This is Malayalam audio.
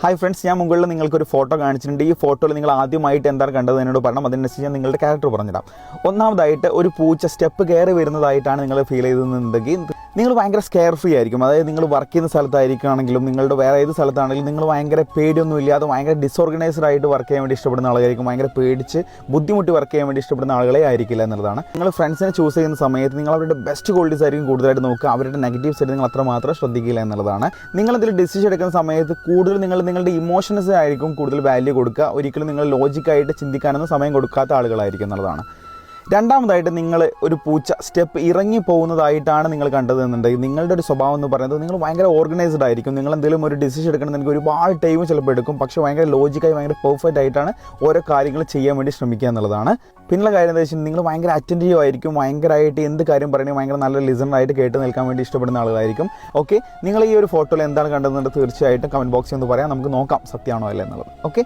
ഹായ് ഫ്രണ്ട്സ്, ഞാൻ മുകളിൽ നിങ്ങൾക്കൊരു ഫോട്ടോ കാണിച്ചിട്ടുണ്ട്. ഈ ഫോട്ടോയിൽ നിങ്ങൾ ആദ്യമായിട്ട് എന്താണ് കണ്ടത് എന്നോട് പറയണം. അതിനനുസരിച്ച് ഞാൻ നിങ്ങളുടെ ക്യാരക്ടർ പറഞ്ഞിടാം. ഒന്നാമതായിട്ട് ഒരു പൂച്ച സ്റ്റെപ്പ് കയറി വരുന്നതായിട്ടാണ് നിങ്ങൾ ഫീൽ ചെയ്തതെന്നുണ്ടെങ്കിൽ നിങ്ങൾ ഭയങ്കര സ്കെയർ ഫ്രീ ആയിരിക്കും. അതായത് നിങ്ങൾ വർക്ക് ചെയ്യുന്ന സ്ഥലത്തായിരിക്കുകയാണെങ്കിലും നിങ്ങളുടെ വേറെ ഏത് സ്ഥലത്താണെങ്കിലും നിങ്ങൾ ഭയങ്കര പേടിയൊന്നും ഇല്ലാതെ ഭയങ്കര ഡിസോർഗനൈസ്ഡ് ആയിട്ട് വർക്ക് ചെയ്യാൻ വേണ്ടി ഇഷ്ടപ്പെടുന്ന ആളുകളായിരിക്കും. ഭയങ്കര പേടിച്ച് ബുദ്ധിമുട്ടി വർക്ക് ചെയ്യാൻ വേണ്ടി ഇഷ്ടപ്പെടുന്ന ആളുകളെ ആയിരിക്കില്ല എന്നുള്ളതാണ്. നിങ്ങൾ ഫ്രണ്ട്സിനെ ചൂസ് ചെയ്യുന്ന സമയത്ത് നിങ്ങൾ അവരുടെ ബെസ്റ്റ് ക്വാളിറ്റീസ് ആയിരിക്കും കൂടുതലായിട്ട് നോക്കുക. അവരുടെ നെഗറ്റീവ്സ് ആയിട്ട് നിങ്ങൾ അത്രമാത്രം ശ്രദ്ധിക്കില്ല എന്നുള്ളതാണ്. നിങ്ങളതിൽ ഡിസിഷൻ എടുക്കുന്ന സമയത്ത് കൂടുതൽ നിങ്ങളുടെ ഇമോഷൻസ് ആയിരിക്കും കൂടുതൽ വാല്യൂ കൊടുക്കുക. ഒരിക്കലും നിങ്ങൾ ലോജിക്കായിട്ട് ചിന്തിക്കാനൊന്നും സമയം കൊടുക്കാത്ത ആളുകളായിരിക്കും എന്നുള്ളതാണ്. രണ്ടാമതായിട്ട് നിങ്ങൾ ഒരു പൂച്ച സ്റ്റെപ്പ് ഇറങ്ങി പോകുന്നതായിട്ടാണ് നിങ്ങൾ കണ്ടതെന്നുണ്ടെങ്കിൽ നിങ്ങളുടെ ഒരു സ്വഭാവം എന്ന് പറയുന്നത് നിങ്ങൾ ഭയങ്കര ഓർഗനൈസ്ഡ് ആയിരിക്കും. നിങ്ങൾ എന്തെങ്കിലും ഒരു ഡിസിഷൻ എടുക്കണമെങ്കിൽ ഒരുപാട് ടൈം ചിലപ്പോൾ എടുക്കും. പക്ഷേ ഭയങ്കര ലോജിക്കായി ഭയങ്കര പെർഫെക്റ്റ് ആയിട്ടാണ് ഓരോ കാര്യങ്ങൾ ചെയ്യാൻ വേണ്ടി ശ്രമിക്കുക എന്നുള്ളതാണ്. പിന്നെയുള്ള കാര്യം എന്താ വെച്ചാൽ നിങ്ങൾ ഭയങ്കര അറ്റൻറ്റീവ് ആയിരിക്കും. ഭയങ്കരമായിട്ട് എന്ത് കാര്യം പറയണമെങ്കിൽ ഭയങ്കര നല്ല ലിസണറായിട്ട് കേട്ട് നിൽക്കാൻ വേണ്ടി ഇഷ്ടപ്പെടുന്ന ആളുകളായിരിക്കും. ഓക്കെ, നിങ്ങൾ ഈ ഒരു ഫോട്ടോയിൽ എന്താണ് കണ്ടതെന്നുള്ളത് തീർച്ചയായിട്ടും കമൻറ്റ് ബോക്സിൽ ഒന്ന് പറയാം. നമുക്ക് നോക്കാം സത്യമാണോ അല്ല എന്നുള്ളത്. ഓക്കെ.